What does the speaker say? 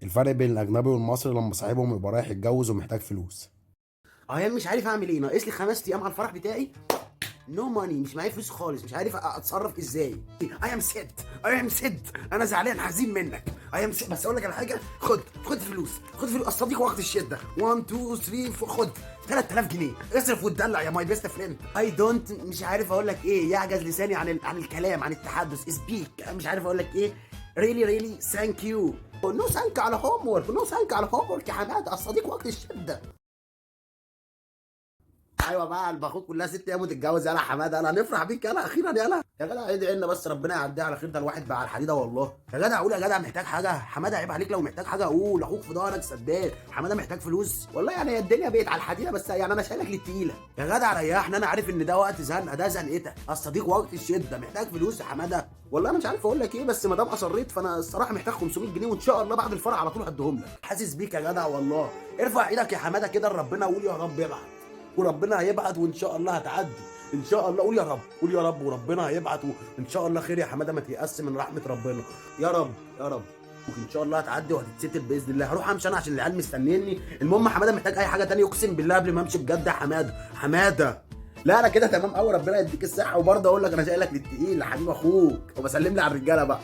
الفرق بين الاجنبي والمصري لما صاحبهم يبقى رايح يتجوز ومحتاج فلوس. انا مش عارف اعمل ايه، ناقص لي 5 ايام على الفرح بتاعي. نو ماني، مش معايا فلوس خالص، مش عارف اتصرف ازاي. اي ام سيد، اي ام سيد، انا زعلان حزين منك. اي ام سيد، بس اقول لك على حاجه، خد فلوس، خد فلوس الصديق وقت الشده. 1 2 3 خد 3000 جنيه اصرف واتدلع يا ماي بيست فريند. اي دونت، مش عارف اقول لك ايه، يعجز لساني عن الكلام، عن التحدث. سبيك، مش عارف اقول لك ايه. ريلي ثانك يو. نو ثانك على هوم ورك، نو ثانك على هوم ورك يا حماده، الصديق وقت الشده. ايوه بقى، البخوت كلها 6 ايام وتتجوز. يلا حماده، يلا نفرح بيك، يلا اخيرا، يلا يا جدع ادعي لنا بس ربنا يعديها على خير. ده الواحد بقى على الحديده والله. يا جدع قول، يا جدع محتاج حاجه؟ حماده عيب عليك، لو محتاج حاجه قول، اخوك في ظهرك سداد. حماده محتاج فلوس والله، يعني هي الدنيا بقت على الحديده، بس يعني انا شايلك للتقيله. يا جدع ريحنا، انا عارف ان ده وقت زنقه، ده زنقتك، الصديق وقت الشده محتاج فلوس يا حماده. والله انا مش عارف اقول لك ايه، بس ما دام اصريت فانا الصراحه محتاج 500 جنيه، وان شاء الله بعد الفرح على طول هديهم لك. حاسس بيك يا جدع والله. ارفع ايدك يا حماده كده لربنا وقول يا رب يبعت، وربنا هيبعت، وان شاء الله هتعدي ان شاء الله. قول يا رب، قول يا رب، وربنا هيبعت، وان شاء الله خير يا حماده، ما تيأس من رحمه ربنا. يا رب يا رب، وان شاء الله هتعدي وهتتستر باذن الله. هروح امشي انا عشان العيال مستنيني. المهم حماده محتاج اي حاجه تانية اقسم بالله قبل ما امشي بجد يا حماده. حماده، لا انا كده تمام قوي، ربنا يديك الصحه. وبرضه اقول لك انا جاي لك للتقيل يا حبيب اخوك، وبسلم لي على الرجاله بقى.